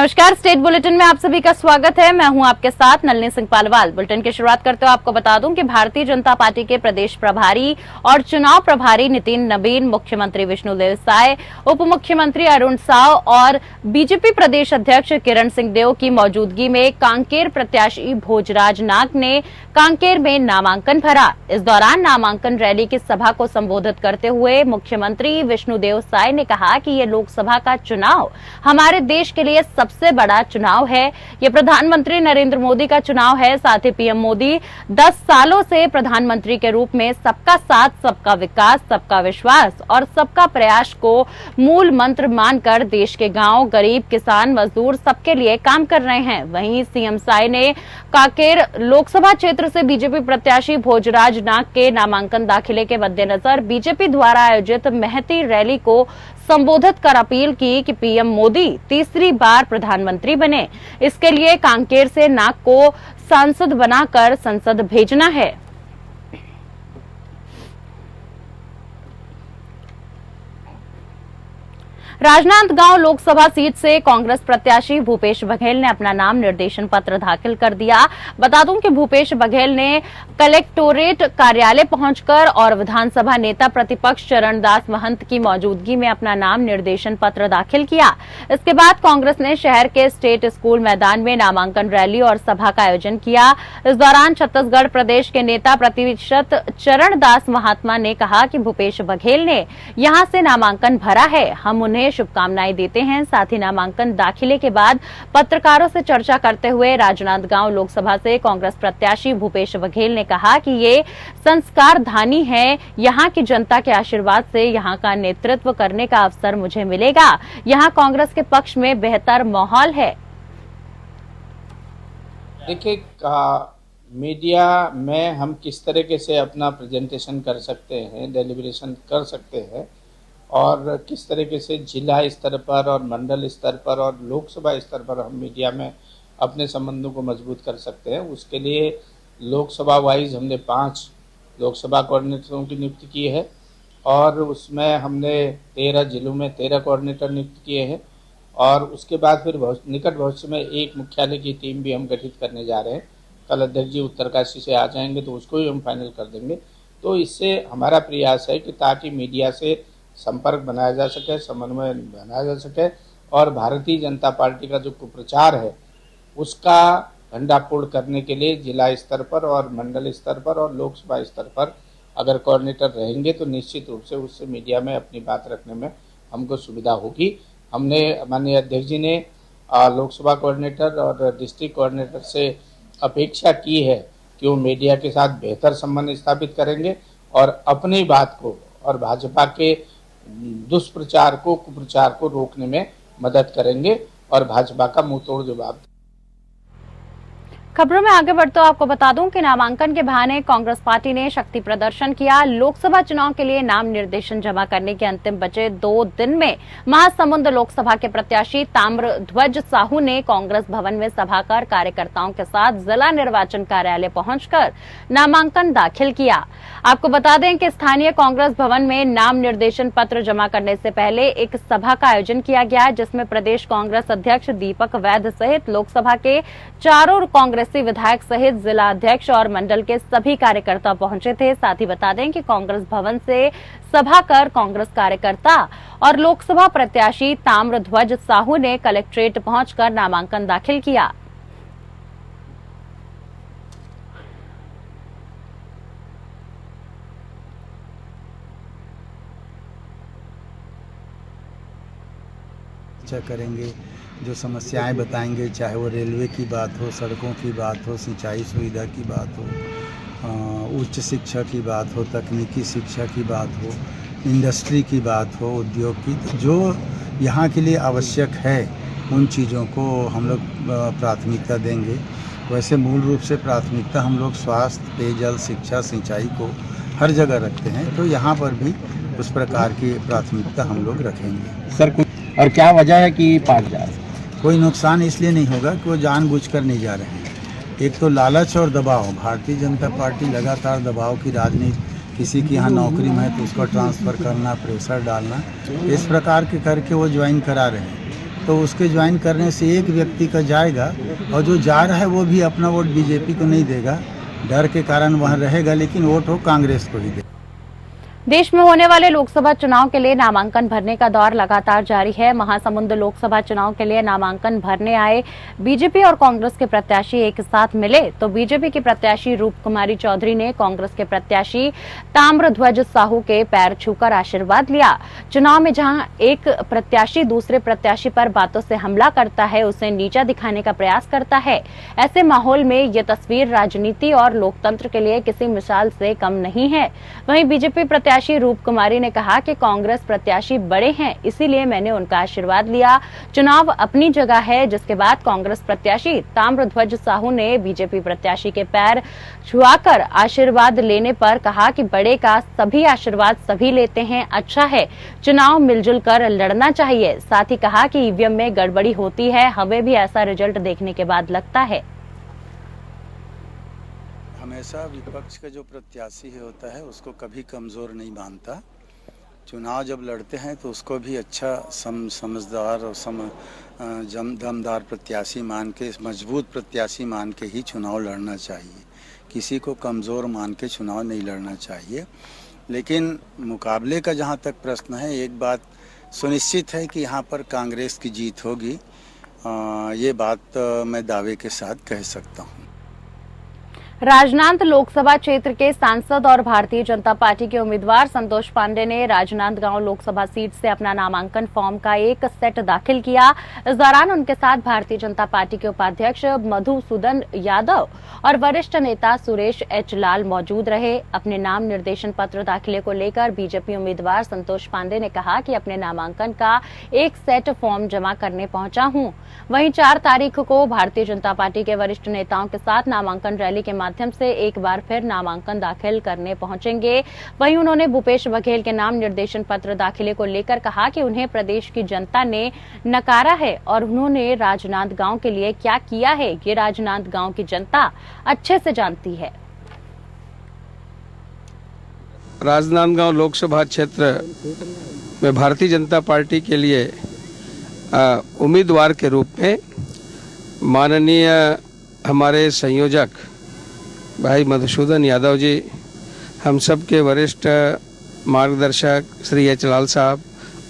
नमस्कार, state bulletin में आप सभी का स्वागत है। मैं हूं आपके साथ नलिनी सिंह पालवाल। बुलेटिन की शुरुआत करते हुए आपको बता दूं कि भारतीय जनता पार्टी के प्रदेश प्रभारी और चुनाव प्रभारी नितिन नबीन, मुख्यमंत्री विष्णुदेव साय, उप मुख्यमंत्री अरुण साव और बीजेपी प्रदेश अध्यक्ष किरण सिंहदेव की मौजूदगी में कांकेर प्रत्याशी भोजराज नाग ने कांकेर में नामांकन भरा। इस दौरान नामांकन रैली की सभा को संबोधित करते हुए मुख्यमंत्री विष्णुदेव साय ने कहा कि ये लोकसभा का चुनाव हमारे देश के लिए सबसे बड़ा चुनाव है। ये प्रधानमंत्री नरेंद्र मोदी का चुनाव है। साथ ही पीएम मोदी 10 सालों से प्रधानमंत्री के रूप में सबका साथ, सबका विकास, सबका विश्वास और सबका प्रयास को मूल मंत्र मानकर देश के गांव, गरीब, किसान, मजदूर सबके लिए काम कर रहे हैं। वहीं सीएम साय ने कांकेर लोकसभा क्षेत्र से बीजेपी प्रत्याशी भोजराज नाग के नामांकन दाखिले के मद्देनजर बीजेपी द्वारा आयोजित महती रैली को संबोधित कर अपील की कि पीएम मोदी तीसरी बार प्रधानमंत्री बने। इसके लिए कांकेर से नाग को सांसद बनाकर संसद भेजना है। राजनांदगांव लोकसभा सीट से कांग्रेस प्रत्याशी भूपेश बघेल ने अपना नाम निर्देशन पत्र दाखिल कर दिया। बता दूं कि भूपेश बघेल ने कलेक्टोरेट कार्यालय पहुंचकर और विधानसभा नेता प्रतिपक्ष चरणदास महंत की मौजूदगी में अपना नाम निर्देशन पत्र दाखिल किया। इसके बाद कांग्रेस ने शहर के स्टेट स्कूल मैदान में नामांकन रैली और सभा का आयोजन किया। इस दौरान छत्तीसगढ़ प्रदेश के नेता प्रतिपक्ष चरणदास महात्मा ने कहा कि भूपेश बघेल ने यहां से नामांकन भरा है, हम उन्हें शुभकामनाएं देते हैं। साथ ही नामांकन दाखिले के बाद पत्रकारों से चर्चा करते हुए राजनांदगांव लोकसभा से कांग्रेस प्रत्याशी भूपेश बघेल ने कहा कि ये संस्कार धानी है। यहां की जनता के आशीर्वाद से यहां का नेतृत्व करने का अवसर मुझे मिलेगा। यहां कांग्रेस के पक्ष में बेहतर माहौल है। देखिए, मीडिया में हम किस तरीके से अपना प्रेजेंटेशन कर सकते हैं, डेलिब्रेशन कर सकते हैं और किस तरीके से जिला स्तर पर और मंडल स्तर पर और लोकसभा स्तर पर हम मीडिया में अपने संबंधों को मजबूत कर सकते हैं। उसके लिए लोकसभा वाइज हमने 5 लोकसभा कोऑर्डिनेटरों की नियुक्ति की है और उसमें हमने 13 जिलों में 13 कोऑर्डिनेटर नियुक्त किए हैं और उसके बाद फिर निकट भविष्य में एक मुख्यालय की टीम भी हम गठित करने जा रहे हैं। कल अध्यक्ष जी उत्तरकाशी से आ जाएंगे तो उसको भी हम फाइनल कर देंगे। तो इससे हमारा प्रयास है कि ताकि मीडिया से संपर्क बनाया जा सके, समन्वय बनाया जा सके और भारतीय जनता पार्टी का जो कुप्रचार है उसका भंडाफोड़ करने के लिए जिला स्तर पर और मंडल स्तर पर और लोकसभा स्तर पर अगर कोऑर्डिनेटर रहेंगे तो निश्चित रूप से उससे मीडिया में अपनी बात रखने में हमको सुविधा होगी। हमने माननीय अध्यक्ष जी ने लोकसभा कोऑर्डिनेटर और डिस्ट्रिक्ट कोऑर्डिनेटर से अपेक्षा की है कि वो मीडिया के साथ बेहतर संबंध स्थापित करेंगे और अपनी बात को और भाजपा के दुष्प्रचार को, कुप्रचार को रोकने में मदद करेंगे और भाजपा का मुंहतोड़ जवाब। खबरों में आगे बढ़ते हुए आपको बता दूं कि नामांकन के बहाने कांग्रेस पार्टी ने शक्ति प्रदर्शन किया। लोकसभा चुनाव के लिए नाम निर्देशन जमा करने के अंतिम बचे 2 दिन में महासमुंद लोकसभा के प्रत्याशी ताम्रध्वज साहू ने कांग्रेस भवन में सभा कर कार्यकर्ताओं के साथ जिला निर्वाचन कार्यालय पहुंचकर नामांकन दाखिल किया। आपको बता दें कि स्थानीय कांग्रेस भवन में नाम निर्देशन पत्र जमा करने से पहले एक सभा का आयोजन किया गया, जिसमें प्रदेश कांग्रेस अध्यक्ष दीपक वैद्य सहित लोकसभा के 4 कांग्रेसी विधायक सहित जिला अध्यक्ष और मंडल के सभी कार्यकर्ता पहुंचे थे। साथ ही बता दें कि कांग्रेस भवन से सभा कर कांग्रेस कार्यकर्ता और लोकसभा प्रत्याशी ताम्रध्वज साहू ने कलेक्ट्रेट पहुंचकर नामांकन दाखिल किया। चर्चा करेंगे, जो समस्याएं बताएंगे, चाहे वो रेलवे की बात हो, सड़कों की बात हो, सिंचाई सुविधा की बात हो, उच्च शिक्षा की बात हो, तकनीकी शिक्षा की बात हो, इंडस्ट्री की बात हो, उद्योग की, जो यहाँ के लिए आवश्यक है उन चीज़ों को हम लोग प्राथमिकता देंगे। वैसे मूल रूप से प्राथमिकता हम लोग स्वास्थ्य, पेयजल, शिक्षा, सिंचाई को हर जगह रखते हैं, तो यहाँ पर भी उस प्रकार की प्राथमिकता हम लोग रखेंगे। सर, और क्या वजह है कि पार्ट जा रहे हैं? कोई नुकसान इसलिए नहीं होगा कि वो जानबूझकर नहीं जा रहे हैं। एक तो लालच और दबाव, भारतीय जनता पार्टी लगातार दबाव की राजनीति, किसी की यहाँ नौकरी में तो उसको ट्रांसफ़र करना, प्रेशर डालना, इस प्रकार के करके वो ज्वाइन करा रहे हैं। तो उसके ज्वाइन करने से एक व्यक्ति का जाएगा और जो जा रहा है वो भी अपना वोट बीजेपी को नहीं देगा, डर के कारण वहाँ रहेगा, लेकिन वोट वो कांग्रेस को ही देगा। देश में होने वाले लोकसभा चुनाव के लिए नामांकन भरने का दौर लगातार जारी है। महासमुंद लोकसभा चुनाव के लिए नामांकन भरने आए बीजेपी और कांग्रेस के प्रत्याशी एक साथ मिले तो बीजेपी की प्रत्याशी रूप कुमारी चौधरी ने कांग्रेस के प्रत्याशी ताम्रध्वज साहू के पैर छूकर आशीर्वाद लिया। चुनाव में जहां एक प्रत्याशी दूसरे प्रत्याशी पर बातों से हमला करता है, उसे नीचा दिखाने का प्रयास करता है, ऐसे माहौल में ये तस्वीर राजनीति और लोकतंत्र के लिए किसी मिसाल से कम नहीं है। वहीं बीजेपी प्रत्याशी रूप कुमारी ने कहा कि कांग्रेस प्रत्याशी बड़े हैं, इसीलिए मैंने उनका आशीर्वाद लिया। चुनाव अपनी जगह है। जिसके बाद कांग्रेस प्रत्याशी ताम्रध्वज साहू ने बीजेपी प्रत्याशी के पैर छुआकर आशीर्वाद लेने पर कहा कि बड़े का सभी आशीर्वाद सभी लेते हैं, अच्छा है, चुनाव मिलजुल कर लड़ना चाहिए। साथ ही कहा कि ईवीएम में गड़बड़ी होती है, हमें भी ऐसा रिजल्ट देखने के बाद लगता है। हमेशा विपक्ष का जो प्रत्याशी होता है उसको कभी कमज़ोर नहीं मानता। चुनाव जब लड़ते हैं तो उसको भी अच्छा समझदार और दमदार प्रत्याशी मान के, मजबूत प्रत्याशी मान के ही चुनाव लड़ना चाहिए। किसी को कमज़ोर मान के चुनाव नहीं लड़ना चाहिए। लेकिन मुकाबले का जहाँ तक प्रश्न है, एक बात सुनिश्चित है कि यहाँ पर कांग्रेस की जीत होगी। ये बात मैं दावे के साथ कह सकता हूँ। राजनांद लोकसभा क्षेत्र के सांसद और भारतीय जनता पार्टी के उम्मीदवार संतोष पांडे ने राजनांदगांव लोकसभा सीट से अपना नामांकन फॉर्म का एक सेट दाखिल किया। इस दौरान उनके साथ भारतीय जनता पार्टी के उपाध्यक्ष मधुसूदन यादव और वरिष्ठ नेता सुरेश एच लाल मौजूद रहे। अपने नाम निर्देशन पत्र दाखिले को लेकर बीजेपी उम्मीदवार संतोष पांडे ने कहा कि अपने नामांकन का एक सेट फॉर्म जमा करने पहुंचा हूं। वहीं 4 तारीख को भारतीय जनता पार्टी के वरिष्ठ नेताओं के साथ नामांकन रैली के माध्यम से एक बार फिर नामांकन दाखिल करने पहुंचेंगे। वहीं उन्होंने भूपेश बघेल के नाम निर्देशन पत्र दाखिले को लेकर कहा कि उन्हें प्रदेश की जनता ने नकारा है और उन्होंने राजनांदगांव के लिए क्या किया है, ये राजनांदगांव की जनता अच्छे से जानती है। राजनांदगांव लोकसभा क्षेत्र में भारतीय जनता पार्टी के लिए उम्मीदवार के रूप में माननीय हमारे संयोजक भाई मधुसूदन यादव जी, हम सब के वरिष्ठ मार्गदर्शक श्री एच लाल साहब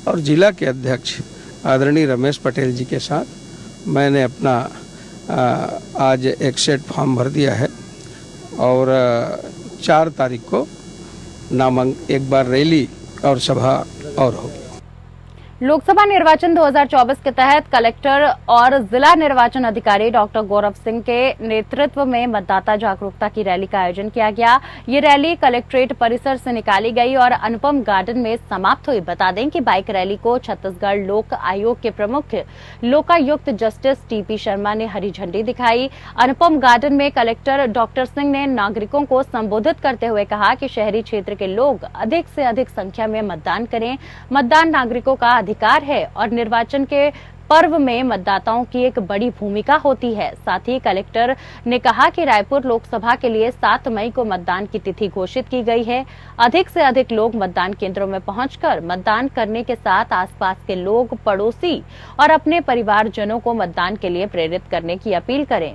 और जिला के अध्यक्ष आदरणीय रमेश पटेल जी के साथ मैंने अपना आज एक सेट फॉर्म भर दिया है और 4 तारीख को एक बार रैली और सभा और होगी। लोकसभा निर्वाचन 2024 के तहत कलेक्टर और जिला निर्वाचन अधिकारी डॉक्टर गौरव सिंह के नेतृत्व में मतदाता जागरूकता की रैली का आयोजन किया गया। ये रैली कलेक्ट्रेट परिसर से निकाली गई और अनुपम गार्डन में समाप्त हुई। बता दें कि बाइक रैली को छत्तीसगढ़ लोक आयोग के प्रमुख लोकायुक्त जस्टिस टीपी शर्मा ने हरी झंडी दिखाई। अनुपम गार्डन में कलेक्टर डॉक्टर सिंह ने नागरिकों को संबोधित करते हुए कहा कि शहरी क्षेत्र के लोग अधिक से अधिक संख्या में मतदान करें। मतदान नागरिकों का अधिकार है और निर्वाचन के पर्व में मतदाताओं की एक बड़ी भूमिका होती है। साथ ही कलेक्टर ने कहा कि रायपुर लोकसभा के लिए 7 मई को मतदान की तिथि घोषित की गई है। अधिक से अधिक लोग मतदान केंद्रों में पहुंचकर मतदान करने के साथ आसपास के लोग, पड़ोसी और अपने परिवारजनों को मतदान के लिए प्रेरित करने की अपील करें।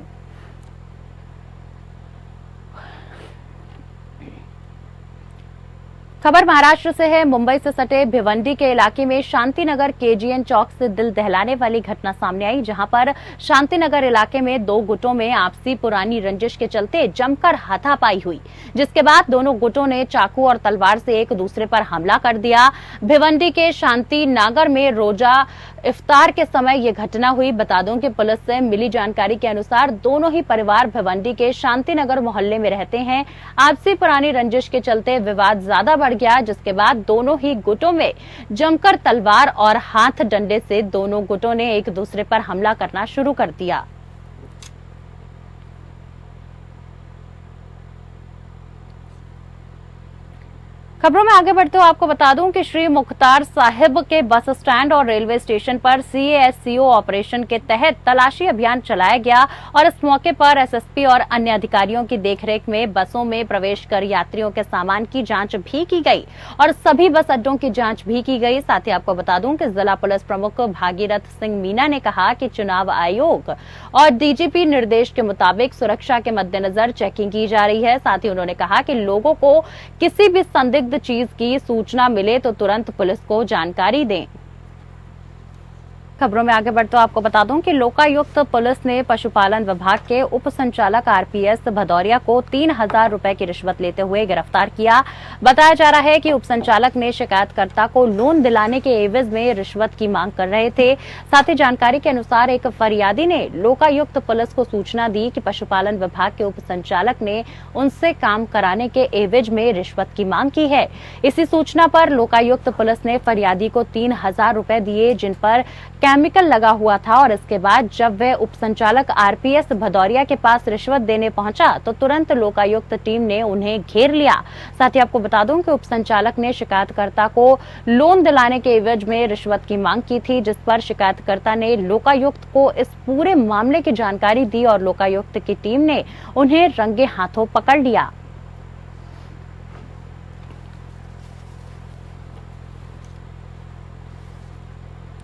खबर महाराष्ट्र से है। मुंबई से सटे भिवंडी के इलाके में शांतिनगर केजीएन चौक से दिल दहलाने वाली घटना सामने आई, जहां पर शांतिनगर इलाके में 2 गुटों में आपसी पुरानी रंजिश के चलते जमकर हाथापाई हुई, जिसके बाद दोनों गुटों ने चाकू और तलवार से एक दूसरे पर हमला कर दिया। भिवंडी के शांतिनगर में रोजा इफ्तार के समय ये घटना हुई। बता दूं कि पुलिस से मिली जानकारी के अनुसार दोनों ही परिवार भिवंडी के शांतिनगर मोहल्ले में रहते हैं। आपसी पुरानी रंजिश के चलते विवाद ज्यादा बढ़ गया, जिसके बाद दोनों ही गुटों में जमकर तलवार और हाथ डंडे से दोनों गुटों ने एक दूसरे पर हमला करना शुरू कर दिया। खबरों में आगे बढ़ते हुए आपको बता दूं कि श्री मुख्तार साहिब के बस स्टैंड और रेलवे स्टेशन पर CASCO ऑपरेशन के तहत तलाशी अभियान चलाया गया और इस मौके पर SSP और अन्य अधिकारियों की देखरेख में बसों में प्रवेश कर यात्रियों के सामान की जांच भी की गई और सभी बस अड्डों की जांच भी की गई। साथ ही आपको बता दूं कि जिला पुलिस प्रमुख भागीरथ सिंह मीना ने कहा कि चुनाव आयोग और DGP निर्देश के मुताबिक सुरक्षा के मद्देनजर चेकिंग की जा रही है। साथ ही उन्होंने कहा कि लोगों को किसी भी संदिग्ध चीज की सूचना मिले तो तुरंत पुलिस को जानकारी दें। खबरों में आगे बढ़ते आपको बता दूं कि लोकायुक्त पुलिस ने पशुपालन विभाग के उप संचालक RPS भदौरिया को 3,000 रुपए की रिश्वत लेते हुए गिरफ्तार किया। बताया जा रहा है कि उप संचालक ने शिकायतकर्ता को लोन दिलाने के एवज में रिश्वत की मांग कर रहे थे। साथ ही जानकारी के अनुसार एक फरियादी ने लोकायुक्त पुलिस को सूचना दी कि पशुपालन विभाग के उप संचालक ने उनसे काम कराने के एवज में रिश्वत की मांग की है। इसी सूचना पर लोकायुक्त पुलिस ने फरियादी को 3,000 रुपए दिए, जिन पर केमिकल लगा हुआ था और इसके बाद जब वह उप संचालक RPS भदौरिया के पास रिश्वत देने पहुंचा तो तुरंत लोकायुक्त टीम ने उन्हें घेर लिया। साथ ही आपको बता दूं कि उप संचालक ने शिकायतकर्ता को लोन दिलाने के एवज में रिश्वत की मांग की थी, जिस पर शिकायतकर्ता ने लोकायुक्त को इस पूरे मामले की जानकारी दी और लोकायुक्त की टीम ने उन्हें रंगे हाथों पकड़ लिया।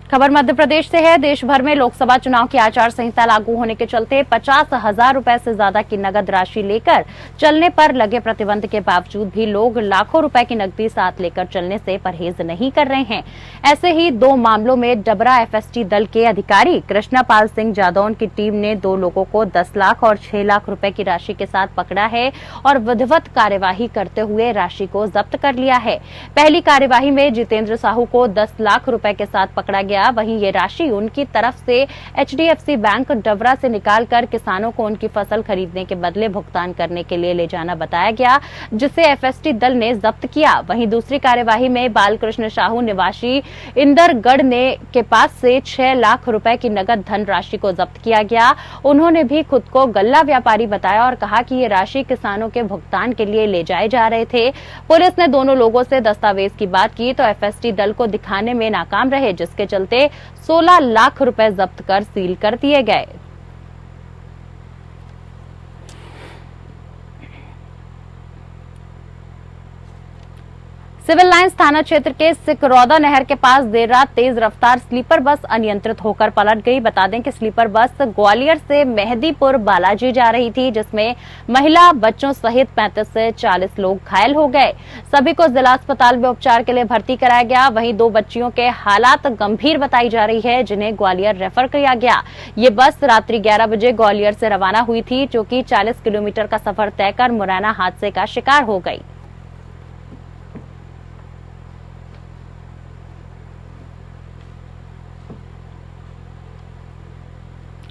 खबर मध्य प्रदेश से है। देश भर में लोकसभा चुनाव की आचार संहिता लागू होने के चलते 50,000 रुपए से ज्यादा की नगद राशि लेकर चलने पर लगे प्रतिबंध के बावजूद भी लोग लाखों रुपए की नकदी साथ लेकर चलने से परहेज नहीं कर रहे हैं। ऐसे ही 2 मामलों में डबरा FST दल के अधिकारी कृष्णा पाल सिंह जादौन की टीम ने 2 लोगों को 10 लाख और 6 लाख रुपए की राशि के साथ पकड़ा है और विधिवत कार्यवाही करते हुए राशि को जब्त कर लिया है। पहली कार्यवाही में जितेंद्र साहू को 10 लाख रुपए के साथ पकड़ा गया। वहीं ये राशि उनकी तरफ से HDFC बैंक डबरा से निकालकर किसानों को उनकी फसल खरीदने के बदले भुगतान करने के लिए ले जाना बताया गया, जिसे FST दल ने जब्त किया। वहीं दूसरी कार्यवाही में बालकृष्ण साहू निवासी इंदरगढ़ ने के पास से 6 लाख रुपए की नगद धन राशि को जब्त किया गया। उन्होंने भी खुद को गल्ला व्यापारी बताया और कहा कि ये राशि किसानों के भुगतान के लिए ले जाए जा रहे थे। पुलिस ने दोनों लोगों से दस्तावेज की बात की तो FST दल को दिखाने में नाकाम रहे, जिसके चलते 16 लाख रुपए जब्त कर सील कर दिए गए। सिविल लाइंस थाना क्षेत्र के सिकरौदा नहर के पास देर रात तेज रफ्तार स्लीपर बस अनियंत्रित होकर पलट गई। बता दें कि स्लीपर बस ग्वालियर से मेहदीपुर बालाजी जा रही थी, जिसमें महिला बच्चों सहित 35 से 40 लोग घायल हो गए। सभी को जिला अस्पताल में उपचार के लिए भर्ती कराया गया। वहीं 2 बच्चियों के हालात गंभीर बताई जा रही है, जिन्हें ग्वालियर रेफर किया गया। ये बस रात्रि 11 बजे ग्वालियर से रवाना हुई थी, जो कि 40 किलोमीटर का सफर तय कर मुरैना हादसे का शिकार हो गई।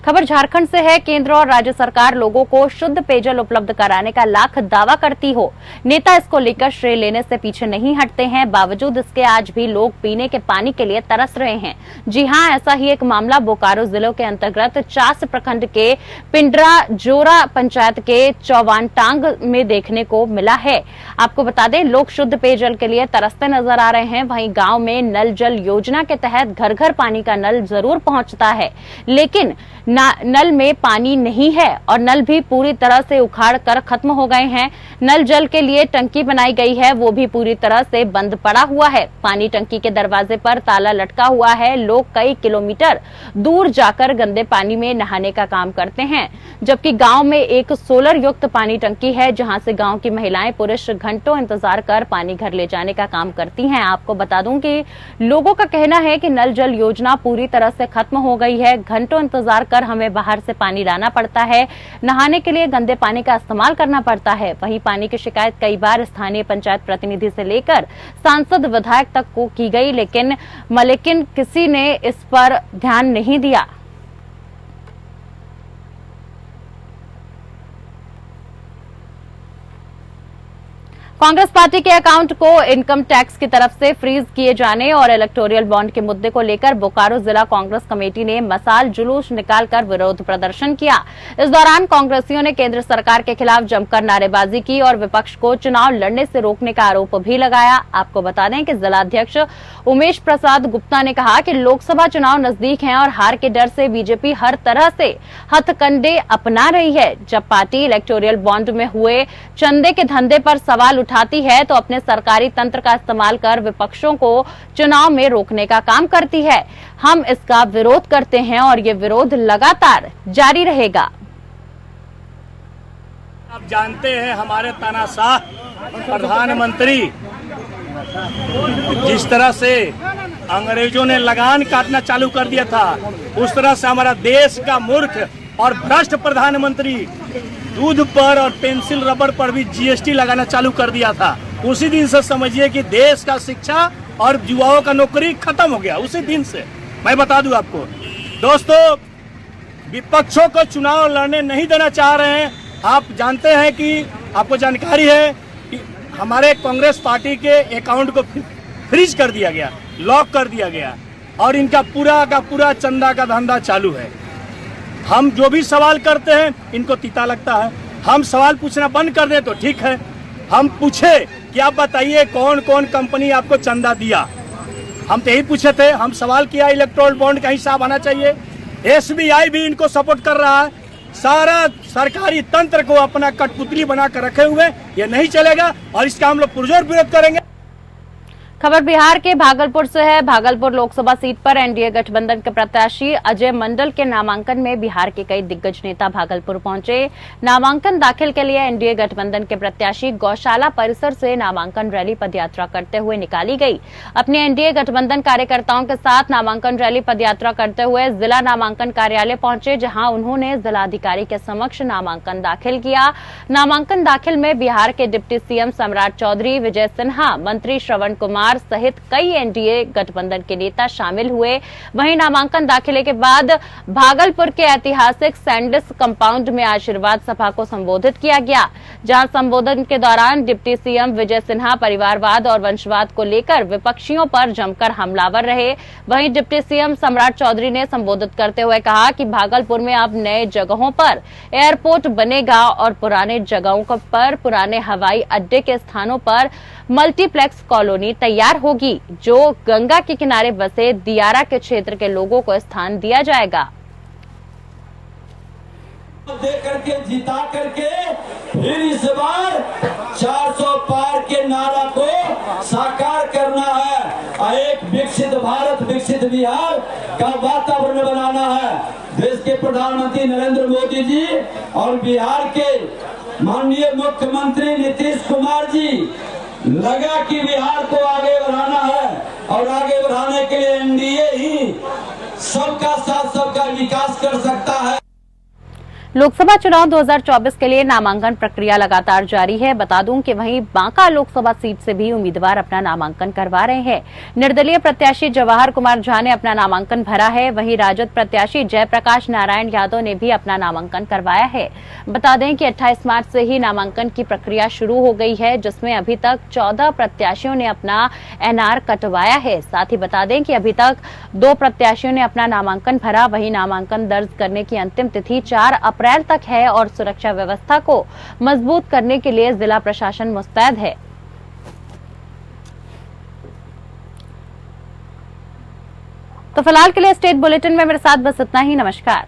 खबर झारखंड से है। केंद्र और राज्य सरकार लोगों को शुद्ध पेयजल उपलब्ध कराने का लाख दावा करती हो, नेता इसको लेकर श्रेय लेने से पीछे नहीं हटते हैं। बावजूद इसके आज भी लोग पीने के पानी के लिए तरस रहे हैं। जी हां, ऐसा ही एक मामला बोकारो जिले के अंतर्गत चास प्रखंड के पिंडरा जोरा पंचायत के चौवानटांग में देखने को मिला है। आपको बता दें, लोग शुद्ध पेयजल के लिए तरसते नजर आ रहे हैं। वहीं गांव में नल जल योजना के तहत घर घर पानी का नल जरूर पहुंचता है, लेकिन नल में पानी नहीं है और नल भी पूरी तरह से उखाड़ कर खत्म हो गए हैं। नल जल के लिए टंकी बनाई गई है, वो भी पूरी तरह से बंद पड़ा हुआ है। पानी टंकी के दरवाजे पर ताला लटका हुआ है। लोग कई किलोमीटर दूर जाकर गंदे पानी में नहाने का काम करते हैं, जबकि गांव में एक सोलर युक्त पानी टंकी है, जहां से गांव की महिलाएं पुरुष घंटों इंतजार कर पानी घर ले जाने का काम करती हैं। आपको बता दूं कि लोगों का कहना है कि नल जल योजना पूरी तरह से खत्म हो गई है। घंटों इंतजार कर हमें बाहर से पानी लाना पड़ता है, नहाने के लिए गंदे पानी का इस्तेमाल करना पड़ता है। वहीं पानी की शिकायत कई बार स्थानीय पंचायत प्रतिनिधि से लेकर सांसद विधायक तक को की गई, लेकिन किसी ने इस पर ध्यान नहीं दिया। कांग्रेस पार्टी के अकाउंट को इनकम टैक्स की तरफ से फ्रीज किए जाने और इलेक्टोरल बॉन्ड के मुद्दे को लेकर बोकारो जिला कांग्रेस कमेटी ने मसाल जुलूस निकालकर विरोध प्रदर्शन किया। इस दौरान कांग्रेसियों ने केंद्र सरकार के खिलाफ जमकर नारेबाजी की और विपक्ष को चुनाव लड़ने से रोकने का आरोप भी लगाया। आपको बता दें कि जिलाध्यक्ष उमेश प्रसाद गुप्ता ने कहा कि लोकसभा चुनाव नजदीक हैं और हार के डर से बीजेपी हर तरह से हथकंडे अपना रही है। जब पार्टी इलेक्टोरल बॉन्ड में हुए चंदे के धंधे पर सवाल उठाती है तो अपने सरकारी तंत्र का इस्तेमाल कर विपक्षों को चुनाव में रोकने का काम करती है। हम इसका विरोध करते हैं और ये विरोध लगातार जारी रहेगा। आप जानते हैं हमारे तानाशाह प्रधानमंत्री जिस तरह से अंग्रेजों ने लगान काटना चालू कर दिया था, उस तरह से हमारा देश का मूर्ख और भ्रष्ट प्रधानमंत्री दूध पर और पेंसिल रबर पर भी जीएसटी लगाना चालू कर दिया था। उसी दिन से समझिए कि देश का शिक्षा और युवाओं का नौकरी खत्म हो गया। उसी दिन से मैं बता दूं आपको दोस्तों, विपक्षों को चुनाव लड़ने नहीं देना चाह रहे हैं। आप जानते हैं कि आपको जानकारी है कि हमारे कांग्रेस पार्टी के अकाउंट को फ्रीज कर दिया गया, लॉक कर दिया गया और इनका पूरा का पूरा चंदा का धंधा चालू है। हम जो भी सवाल करते हैं इनको तीता लगता है। हम सवाल पूछना बंद कर दें तो ठीक है। हम पूछे कि आप बताइए कौन कौन कंपनी आपको चंदा दिया, हम तो यही पूछे थे। हम सवाल किया इलेक्टोरल बॉन्ड का हिसाब आना चाहिए। एसबीआई भी इनको सपोर्ट कर रहा है। सारा सरकारी तंत्र को अपना कठपुतली बना कर रखे हुए, ये नहीं चलेगा और इसका हम लोग पुरजोर विरोध करेंगे। खबर बिहार के भागलपुर से है। भागलपुर लोकसभा सीट पर एनडीए गठबंधन के प्रत्याशी अजय मंडल के नामांकन में बिहार के कई दिग्गज नेता भागलपुर पहुंचे। नामांकन दाखिल के लिए एनडीए गठबंधन के प्रत्याशी गौशाला परिसर से नामांकन रैली पदयात्रा करते हुए निकाली गई। अपने एनडीए गठबंधन कार्यकर्ताओं के साथ नामांकन रैली पदयात्रा करते हुए जिला नामांकन कार्यालय पहुंचे, जहां उन्होंने जिलाधिकारी के समक्ष नामांकन दाखिल किया। नामांकन दाखिल में बिहार के डिप्टी सीएम सम्राट चौधरी, विजय सिन्हा, मंत्री श्रवण कुमार सहित कई एनडीए गठबंधन के नेता शामिल हुए। वहीं नामांकन दाखिले के बाद भागलपुर के ऐतिहासिक सैंडिस कंपाउंड में आशीर्वाद सभा को संबोधित किया गया, जहां संबोधन के दौरान डिप्टी सीएम विजय सिन्हा परिवारवाद और वंशवाद को लेकर विपक्षियों पर जमकर हमलावर रहे। वहीं डिप्टी सीएम सम्राट चौधरी ने संबोधित करते हुए कहा कि भागलपुर में अब नए जगहों पर एयरपोर्ट बनेगा और पुराने जगहों पर, पुराने हवाई अड्डे के स्थानों पर मल्टीप्लेक्स कॉलोनी तैयार होगी, जो गंगा के किनारे बसे दियारा के क्षेत्र के लोगों को स्थान दिया जाएगा। दे करके जिता करके फिर इस बार 400 पार के नारा को साकार करना है। एक विकसित भारत, विकसित बिहार का वातावरण बनाना है। देश के प्रधानमंत्री नरेंद्र मोदी जी और बिहार के माननीय मुख्यमंत्री नीतीश कुमार जी लगा कि बिहार को आगे बढ़ाना है और आगे बढ़ाने के लिए एनडीए ही सबका साथ, सबका विकास कर सकता है। लोकसभा चुनाव 2024 के लिए नामांकन प्रक्रिया लगातार जारी है। बता दूं कि वहीं बांका लोकसभा सीट से भी उम्मीदवार अपना नामांकन करवा रहे हैं। निर्दलीय प्रत्याशी जवाहर कुमार झा ने अपना नामांकन भरा है। वहीं राजद प्रत्याशी जयप्रकाश नारायण यादव ने भी अपना नामांकन करवाया है। बता दें कि 28 मार्च से ही नामांकन की प्रक्रिया शुरू हो गई है, जिसमें अभी तक 14 प्रत्याशियों ने अपना एनआर कटवाया है। साथ ही बता दें कि अभी तक 2 प्रत्याशियों ने अपना नामांकन भरा। वहीं नामांकन दर्ज करने की अंतिम तिथि 4 अप्रैल तक है और सुरक्षा व्यवस्था को मजबूत करने के लिए जिला प्रशासन मुस्तैद है। तो फिलहाल के लिए स्टेट बुलेटिन में मेरे साथ बस इतना ही। नमस्कार।